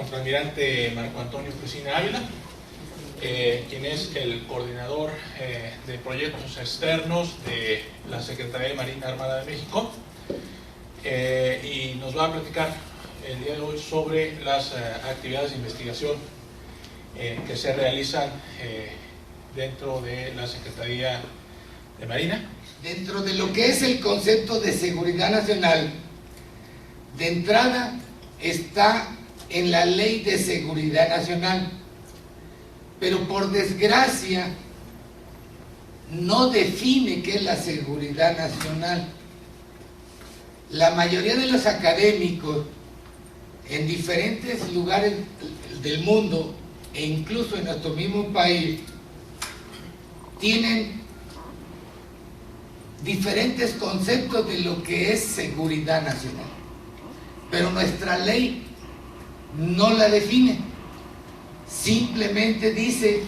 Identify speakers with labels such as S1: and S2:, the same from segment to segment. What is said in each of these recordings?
S1: contraalmirante Marco Antonio Fresina Ávila, quien es el coordinador de proyectos externos de la Secretaría de Marina Armada de México, y nos va a platicar el día de hoy sobre las actividades de investigación que se realizan dentro de la Secretaría de Marina.
S2: Dentro de lo que es el concepto de seguridad nacional, de entrada está en la Ley de Seguridad Nacional, pero por desgracia no define qué es la seguridad nacional. La mayoría de los académicos en diferentes lugares del mundo e incluso en nuestro mismo país tienen diferentes conceptos de lo que es seguridad nacional, pero nuestra ley no la define, simplemente dice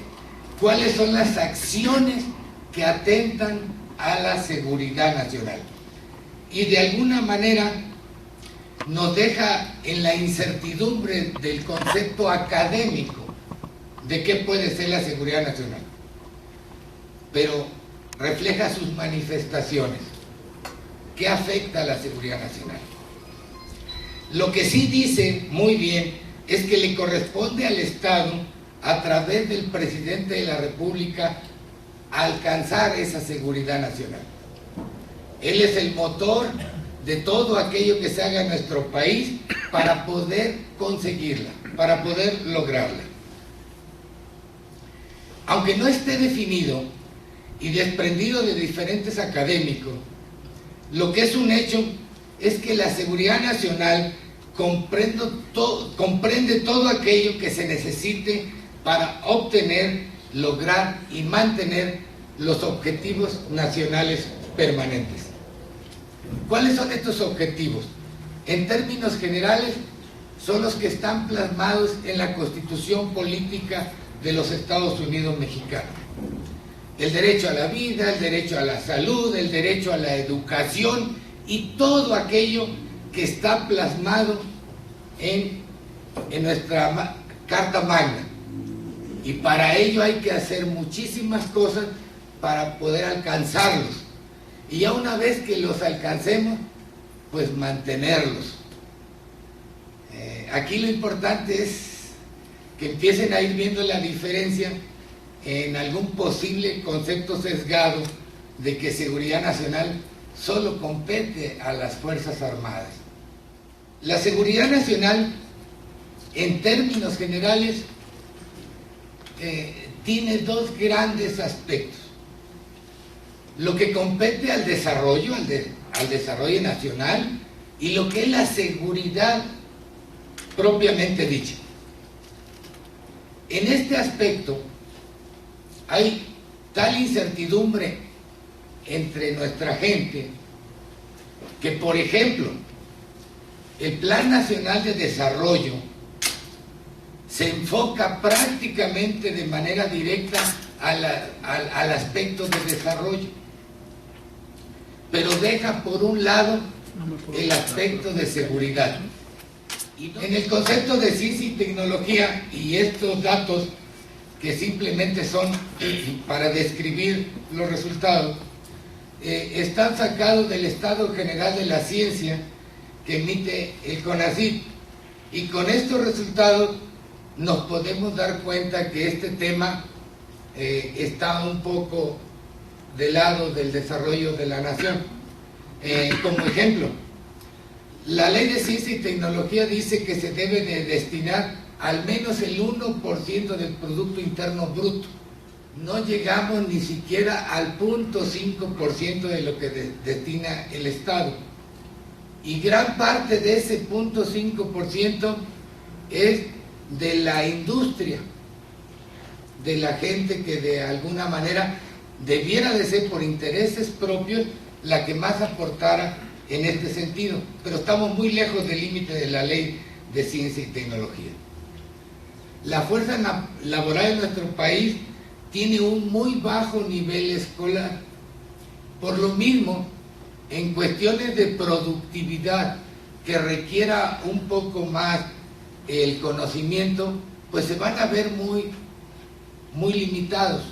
S2: cuáles son las acciones que atentan a la seguridad nacional y de alguna manera nos deja en la incertidumbre del concepto académico de qué puede ser la seguridad nacional, pero refleja sus manifestaciones. ¿Qué afecta a la seguridad nacional? Lo que sí dice muy bien es que le corresponde al Estado, a través del presidente de la República, alcanzar esa seguridad nacional. Él es el motor de todo aquello que se haga en nuestro país para poder conseguirla, para poder lograrla. Aunque no esté definido y desprendido de diferentes académicos, lo que es un hecho es que la seguridad nacional comprende todo aquello que se necesite para obtener, lograr y mantener los objetivos nacionales permanentes. ¿Cuáles son estos objetivos? En términos generales, son los que están plasmados en la Constitución Política de los Estados Unidos Mexicanos. El derecho a la vida, el derecho a la salud, el derecho a la educación y todo aquello que está plasmado en nuestra Carta Magna. Y para ello hay que hacer muchísimas cosas para poder alcanzarlos. Y ya una vez que los alcancemos, pues mantenerlos. Aquí lo importante es que empiecen a ir viendo la diferencia en algún posible concepto sesgado de que seguridad nacional solo compete a las Fuerzas Armadas. La seguridad nacional, en términos generales, tiene dos grandes aspectos. Lo que compete al desarrollo, al desarrollo nacional, y lo que es la seguridad propiamente dicha. En este aspecto hay tal incertidumbre entre nuestra gente que, por ejemplo, el Plan Nacional de Desarrollo se enfoca prácticamente de manera directa al aspecto de desarrollo, pero deja por un lado el aspecto de seguridad. En el concepto de ciencia y tecnología, y estos datos que simplemente son para describir los resultados, están sacados del Estado General de la Ciencia que emite el CONACYT, y con estos resultados nos podemos dar cuenta que este tema está un poco del lado del desarrollo de la nación. Como ejemplo, la Ley de Ciencia y Tecnología dice que se debe de destinar al menos el 1% del Producto Interno Bruto. No llegamos ni siquiera al 0.5% de lo que destina el Estado. Y gran parte de ese 0.5% es de la industria, de la gente que de alguna manera debiera de ser por intereses propios la que más aportara en este sentido, pero estamos muy lejos del límite de la Ley de Ciencia y Tecnología. La fuerza laboral en nuestro país tiene un muy bajo nivel escolar. Por lo mismo, en cuestiones de productividad que requiera un poco más el conocimiento, pues se van a ver muy limitados,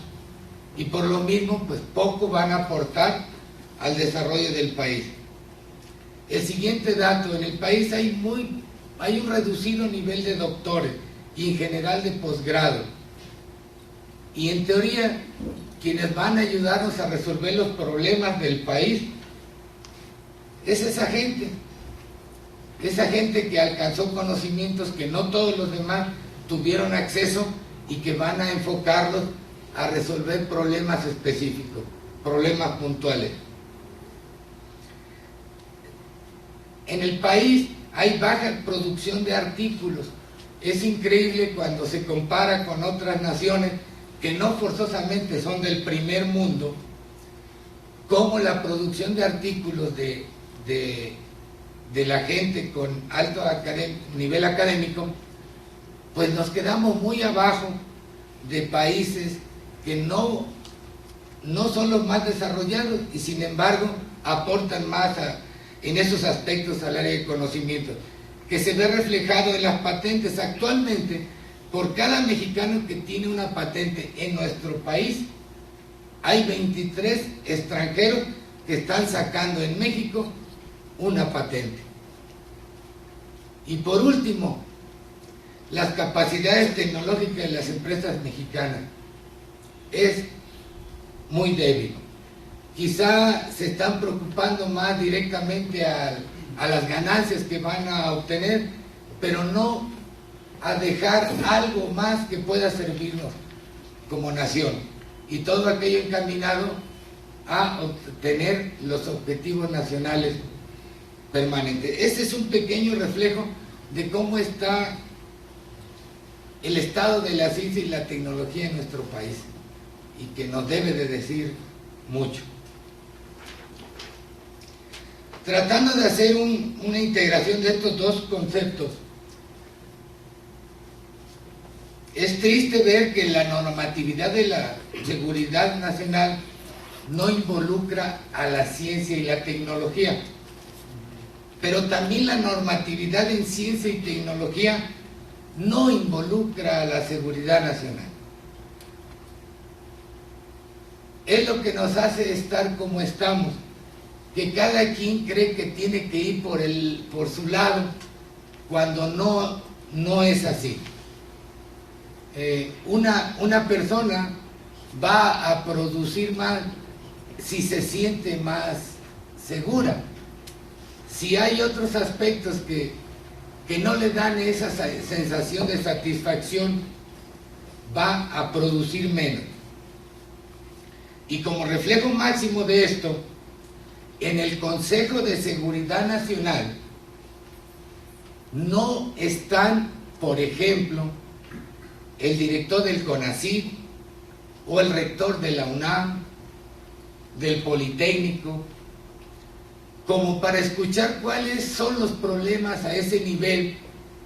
S2: y por lo mismo pues poco van a aportar al desarrollo del país. El siguiente dato: en el país hay un reducido nivel de doctores y en general de posgrado, y en teoría quienes van a ayudarnos a resolver los problemas del país es esa gente que alcanzó conocimientos que no todos los demás tuvieron acceso, y que van a enfocarlos a resolver problemas específicos, problemas puntuales. En el país hay baja producción de artículos. Es increíble cuando se compara con otras naciones que no forzosamente son del primer mundo, cómo la producción de artículos de la gente con alto nivel académico, pues nos quedamos muy abajo de países que no son los más desarrollados, y sin embargo aportan más en esos aspectos al área de conocimiento, que se ve reflejado en las patentes. Actualmente, por cada mexicano que tiene una patente en nuestro país, hay 23 extranjeros que están sacando en México una patente. Y por último, las capacidades tecnológicas de las empresas mexicanas es muy débil. Quizá se están preocupando más directamente a las ganancias que van a obtener, pero no a dejar algo más que pueda servirnos como nación, y todo aquello encaminado a obtener los objetivos nacionales permanentes. Ese es un pequeño reflejo de cómo está el estado de la ciencia y la tecnología en nuestro país, y que nos debe de decir mucho. Tratando de hacer una integración de estos dos conceptos, es triste ver que la normatividad de la seguridad nacional no involucra a la ciencia y la tecnología, pero también la normatividad en ciencia y tecnología no involucra a la seguridad nacional. Es lo que nos hace estar como estamos, que cada quien cree que tiene que ir por su lado, cuando no es así. Una persona va a producir más si se siente más segura. Si hay otros aspectos que no le dan esa sensación de satisfacción, va a producir menos. Y como reflejo máximo de esto, en el Consejo de Seguridad Nacional no están, por ejemplo, el director del CONACYT o el rector de la UNAM, del Politécnico, como para escuchar cuáles son los problemas a ese nivel,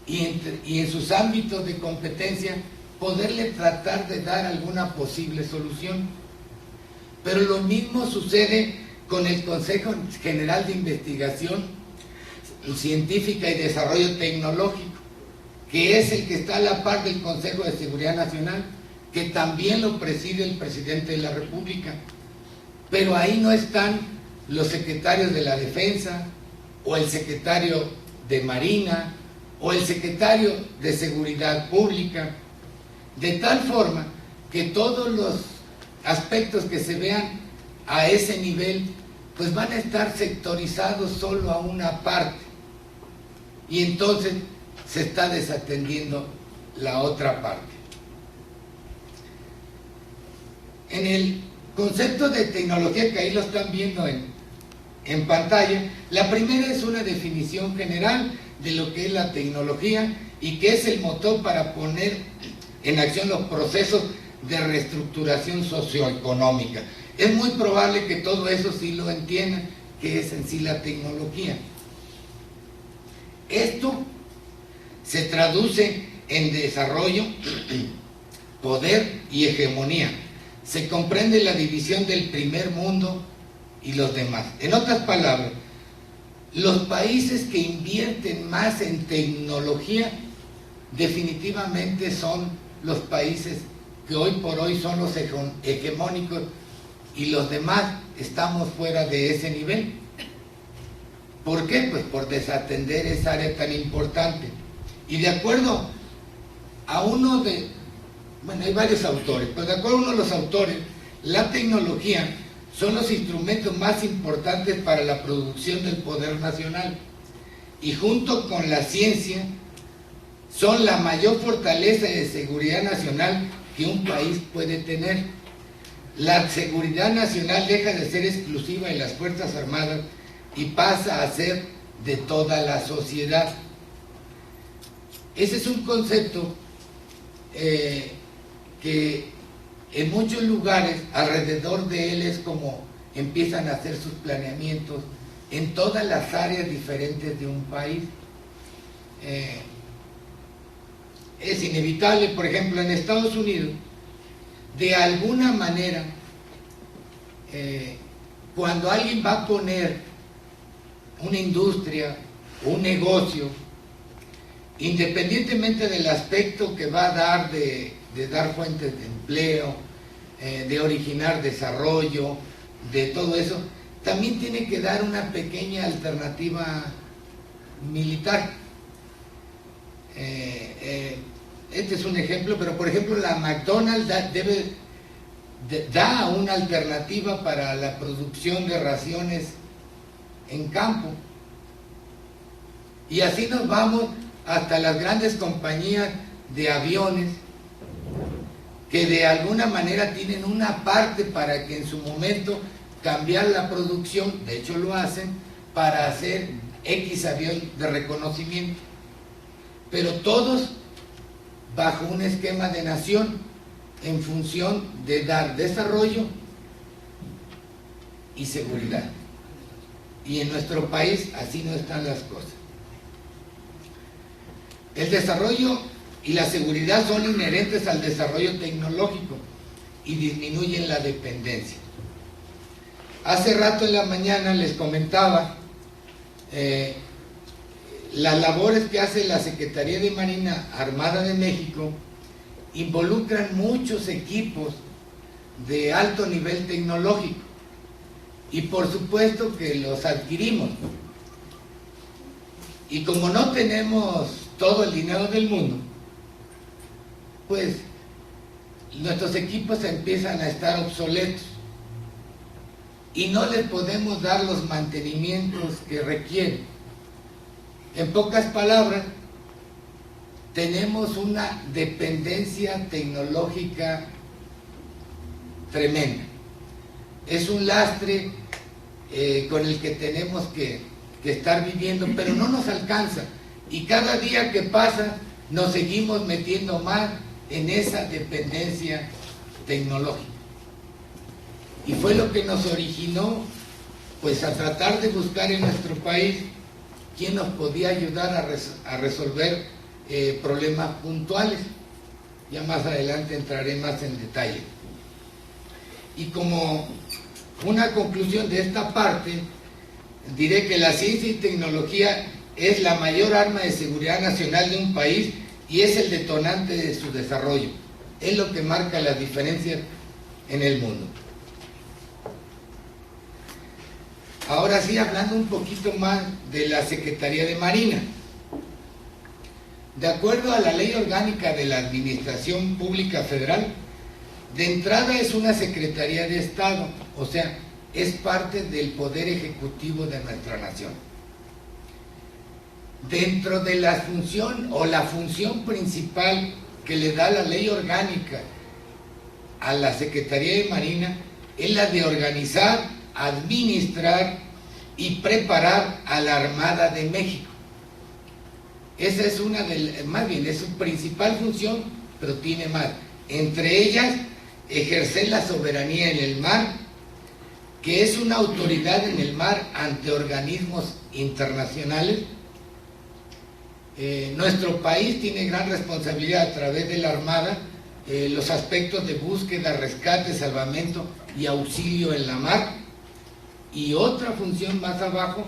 S2: y en sus ámbitos de competencia poderle tratar de dar alguna posible solución. Pero lo mismo sucede con el Consejo General de Investigación Científica y Desarrollo Tecnológico, que es el que está a la par del Consejo de Seguridad Nacional, que también lo preside el presidente de la República. Pero ahí no están los secretarios de la Defensa, o el secretario de Marina, o el secretario de Seguridad Pública, de tal forma que todos los aspectos que se vean a ese nivel pues van a estar sectorizados solo a una parte, y entonces se está desatendiendo la otra parte. En el concepto de tecnología, que ahí lo están viendo en pantalla, la primera es una definición general de lo que es la tecnología, y que es el motor para poner en acción los procesos de reestructuración socioeconómica. Es muy probable que todo eso sí lo entiendan, que es en sí la tecnología. Esto se traduce en desarrollo, poder y hegemonía. Se comprende la división del primer mundo y los demás. En otras palabras, los países que invierten más en tecnología definitivamente son los países que hoy por hoy son los hegemónicos y los demás estamos fuera de ese nivel. ¿Por qué? Pues por desatender esa área tan importante. Y de acuerdo a uno de, bueno, hay varios autores, pero de acuerdo a uno de los autores, la tecnología son los instrumentos más importantes para la producción del poder nacional y junto con la ciencia son la mayor fortaleza de seguridad nacional que un país puede tener. La seguridad nacional deja de ser exclusiva de las Fuerzas Armadas y pasa a ser de toda la sociedad. Ese es un concepto que en muchos lugares alrededor de él es como empiezan a hacer sus planeamientos en todas las áreas diferentes de un país. Es inevitable, por ejemplo, en Estados Unidos, de alguna manera, cuando alguien va a poner una industria, un negocio, independientemente del aspecto que va a dar de dar fuentes de empleo, de originar desarrollo, de todo eso, también tiene que dar una pequeña alternativa militar. Este es un ejemplo, pero por ejemplo la McDonald's da una alternativa para la producción de raciones en campo. Y así nos vamos hasta las grandes compañías de aviones que de alguna manera tienen una parte para que en su momento cambiar la producción, de hecho lo hacen, para hacer X avión de reconocimiento, pero todos bajo un esquema de nación en función de dar desarrollo y seguridad. Y en nuestro país así no están las cosas. El desarrollo y la seguridad son inherentes al desarrollo tecnológico y disminuyen la dependencia. Hace rato en la mañana les comentaba las labores que hace la Secretaría de Marina Armada de México involucran muchos equipos de alto nivel tecnológico y por supuesto que los adquirimos. Y como no tenemos todo el dinero del mundo, pues nuestros equipos empiezan a estar obsoletos y no les podemos dar los mantenimientos que requieren. En pocas palabras, tenemos una dependencia tecnológica tremenda. Es un lastre con el que tenemos que estar viviendo, pero no nos alcanza. Y cada día que pasa, nos seguimos metiendo más en esa dependencia tecnológica. Y fue lo que nos originó, pues, a tratar de buscar en nuestro país quién nos podía ayudar a resolver problemas puntuales. Ya más adelante entraré más en detalle. Y como una conclusión de esta parte, diré que la ciencia y tecnología es la mayor arma de seguridad nacional de un país y es el detonante de su desarrollo. Es lo que marca las diferencias en el mundo. Ahora sí, hablando un poquito más de la Secretaría de Marina. De acuerdo a la Ley Orgánica de la Administración Pública Federal, de entrada es una Secretaría de Estado, o sea, es parte del Poder Ejecutivo de nuestra nación. Dentro de la función o la función principal que le da la Ley Orgánica a la Secretaría de Marina es la de organizar, administrar y preparar a la Armada de México. Esa es una más bien es su principal función, pero tiene más. Entre ellas, ejercer la soberanía en el mar, que es una autoridad en el mar ante organismos internacionales. Nuestro país tiene gran responsabilidad a través de la Armada, los aspectos de búsqueda, rescate, salvamento y auxilio en la mar. Y otra función más abajo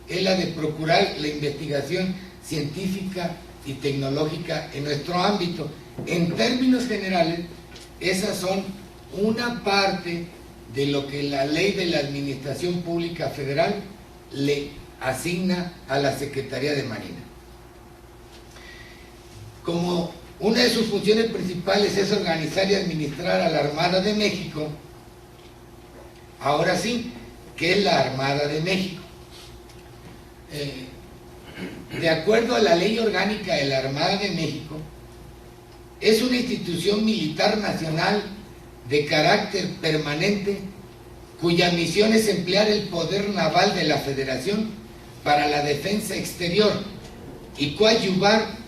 S2: es la de procurar la investigación científica y tecnológica en nuestro ámbito. En términos generales, esas son una parte de lo que la ley de la Administración Pública Federal le asigna a la Secretaría de Marina. Como una de sus funciones principales es organizar y administrar a la Armada de México, ahora sí, ¿qué es la Armada de México? De acuerdo a la Ley Orgánica de la Armada de México, es una institución militar nacional de carácter permanente cuya misión es emplear el poder naval de la Federación para la defensa exterior y coadyuvar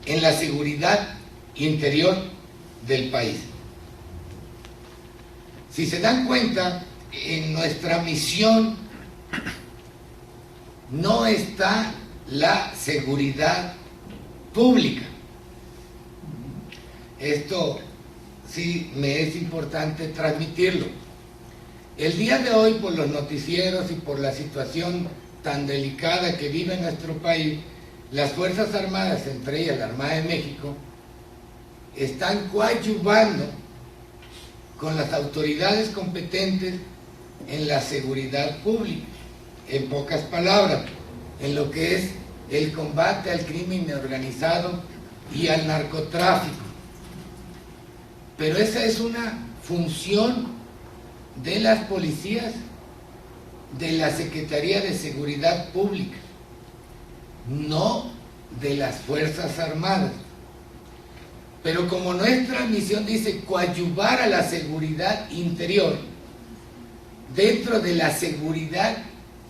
S2: en la seguridad interior del país. Si se dan cuenta, en nuestra misión no está la seguridad pública. Esto sí me es importante transmitirlo. El día de hoy, por los noticieros y por la situación tan delicada que vive nuestro país, las Fuerzas Armadas, entre ellas la Armada de México, están coadyuvando con las autoridades competentes en la seguridad pública. En pocas palabras, en lo que es el combate al crimen organizado y al narcotráfico. Pero esa es una función de las policías, de la Secretaría de Seguridad Pública, no de las Fuerzas Armadas. Pero como nuestra misión dice coadyuvar a la seguridad interior, dentro de la seguridad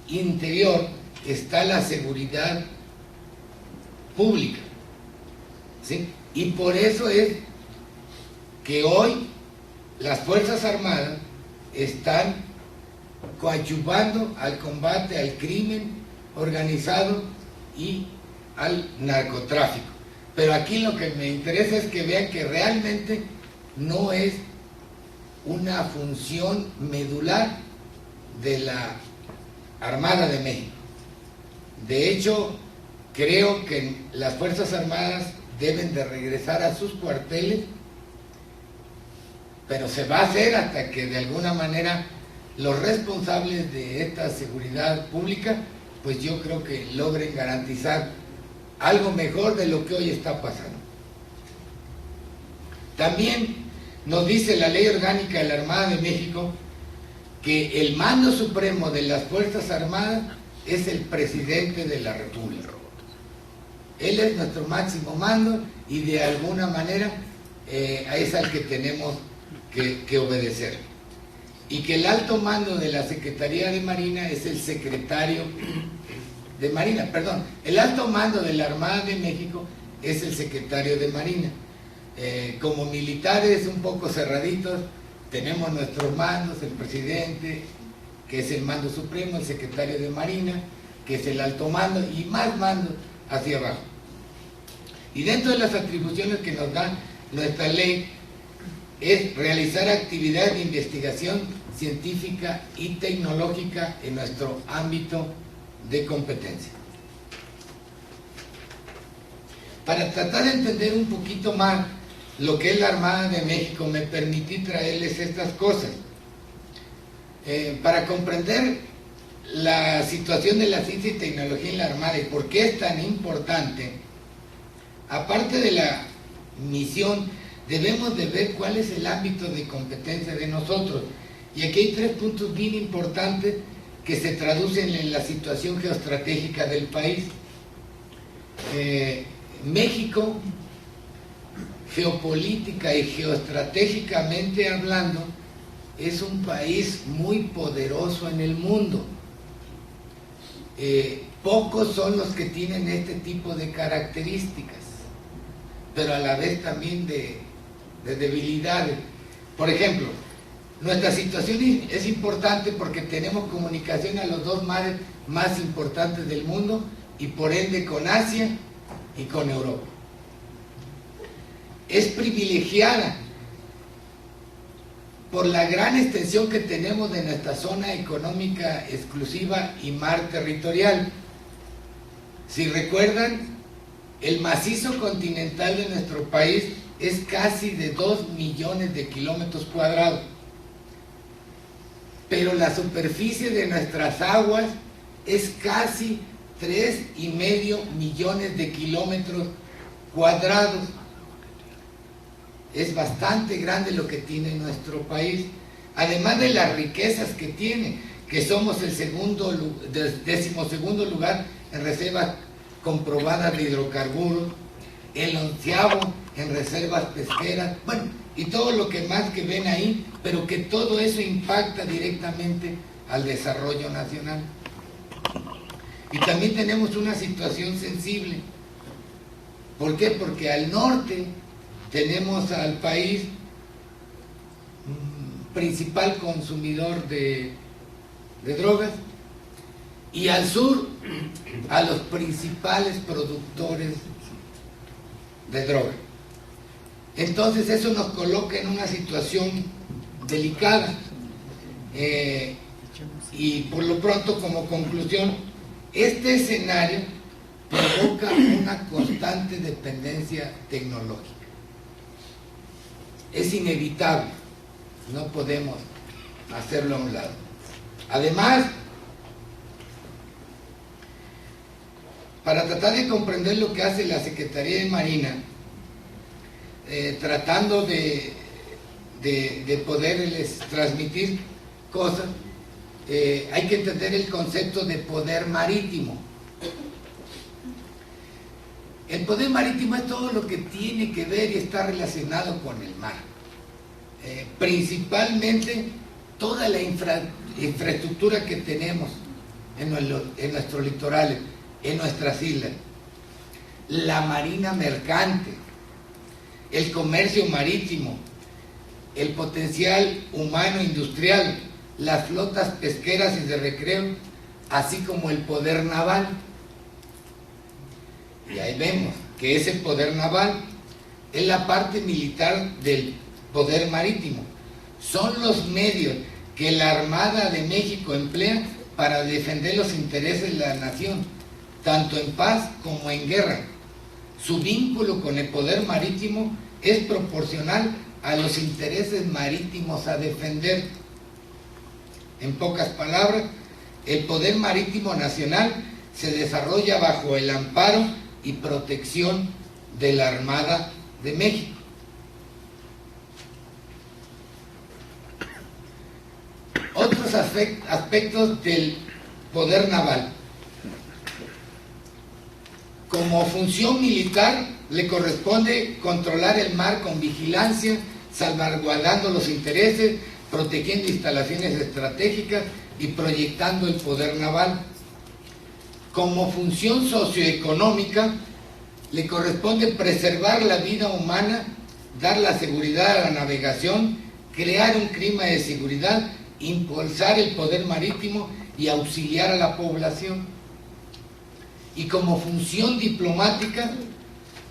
S2: interior está la seguridad pública, ¿sí? Y por eso es que hoy las Fuerzas Armadas están coadyuvando al combate al crimen organizado y al narcotráfico. Pero aquí lo que me interesa es que vean que realmente no es una función medular de la Armada de México. De hecho, creo que las Fuerzas Armadas deben de regresar a sus cuarteles, pero se va a hacer hasta que de alguna manera los responsables de esta seguridad pública, pues yo creo que logren garantizar algo mejor de lo que hoy está pasando. También nos dice la Ley Orgánica de la Armada de México que el mando supremo de las Fuerzas Armadas es el presidente de la República. Él es nuestro máximo mando y de alguna manera es al que tenemos que obedecer. Y que el alto mando de la Secretaría de Marina es el secretario de Marina, perdón, el alto mando de la Armada de México es el secretario de Marina. Como militares un poco cerraditos, tenemos nuestros mandos, el presidente, que es el mando supremo, el secretario de Marina, que es el alto mando, y más mando hacia abajo. Y dentro de las atribuciones que nos da nuestra ley, es realizar actividades de investigación científica y tecnológica en nuestro ámbito de competencia. Para tratar de entender un poquito más lo que es la Armada de México, me permití traerles estas cosas. Para comprender la situación de la ciencia y tecnología en la Armada y por qué es tan importante, aparte de la misión, debemos de ver cuál es el ámbito de competencia de nosotros. Y aquí hay 3 puntos bien importantes que se traducen en la situación geoestratégica del país. México, geopolítica y geoestratégicamente hablando, es un país muy poderoso en el mundo. Pocos son los que tienen este tipo de características, pero a la vez también de debilidades. Por ejemplo, nuestra situación es importante porque tenemos comunicación a los 2 mares más importantes del mundo y por ende con Asia y con Europa. Es privilegiada por la gran extensión que tenemos de nuestra zona económica exclusiva y mar territorial. Si recuerdan, El macizo continental de nuestro país es casi de 2 millones de kilómetros cuadrados, pero la superficie de nuestras aguas es casi 3,5 millones de kilómetros cuadrados. Es bastante grande lo que tiene nuestro país, además de las riquezas que tiene, que somos el 12º lugar en reservas comprobadas de hidrocarburos, el 11º en reservas pesqueras, bueno, y todo lo que más que ven ahí, pero que todo eso impacta directamente al desarrollo nacional. Y también tenemos una situación sensible. ¿Por qué? Porque al norte tenemos al país principal consumidor de drogas, y al sur a los principales productores de droga. Entonces eso nos coloca en una situación delicada, y por lo pronto, como conclusión, este escenario provoca una constante dependencia tecnológica. Es inevitable, no podemos hacerlo a un lado. Además, para tratar de comprender lo que hace la Secretaría de Marina, tratando de poderles transmitir cosas, hay que entender el concepto de poder marítimo. El poder marítimo es todo lo que tiene que ver y está relacionado con el mar. Principalmente toda la infraestructura que tenemos en nuestros litorales, en nuestras islas, la marina mercante, el comercio marítimo, el potencial humano industrial, las flotas pesqueras y de recreo, así como el poder naval. Y ahí vemos que ese poder naval es la parte militar del poder marítimo. Son los medios que la Armada de México emplea para defender los intereses de la nación, tanto en paz como en guerra. Su vínculo con el poder marítimo es proporcional a los intereses marítimos a defender. En pocas palabras, el poder marítimo nacional se desarrolla bajo el amparo y protección de la Armada de México. Otros aspectos del poder naval. Como función militar, le corresponde controlar el mar con vigilancia, salvaguardando los intereses, protegiendo instalaciones estratégicas y proyectando el poder naval. Como función socioeconómica, le corresponde preservar la vida humana, dar la seguridad a la navegación, crear un clima de seguridad, impulsar el poder marítimo y auxiliar a la población. Y como función diplomática,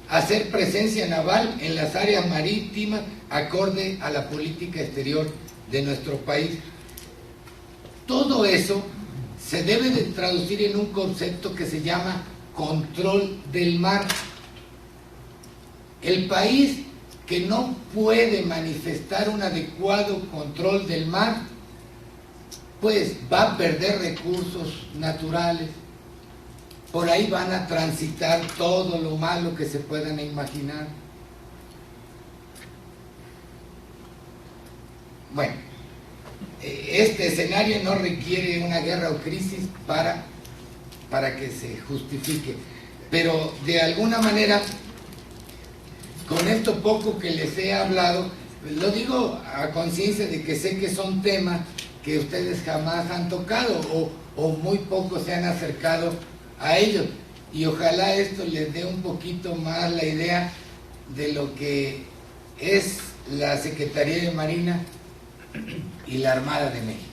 S2: hacer presencia naval en las áreas marítimas acorde a la política exterior de nuestro país. Todo eso se debe de traducir en un concepto que se llama control del mar. El país que no puede manifestar un adecuado control del mar, pues va a perder recursos naturales. Por ahí van a transitar todo lo malo que se puedan imaginar. Bueno, este escenario no requiere una guerra o crisis para que se justifique, pero de alguna manera, con esto poco que les he hablado, lo digo a conciencia de que sé que son temas que ustedes jamás han tocado o muy pocos se han acercado a ellos, y ojalá esto les dé un poquito más la idea de lo que es la Secretaría de Marina y la Armada de México.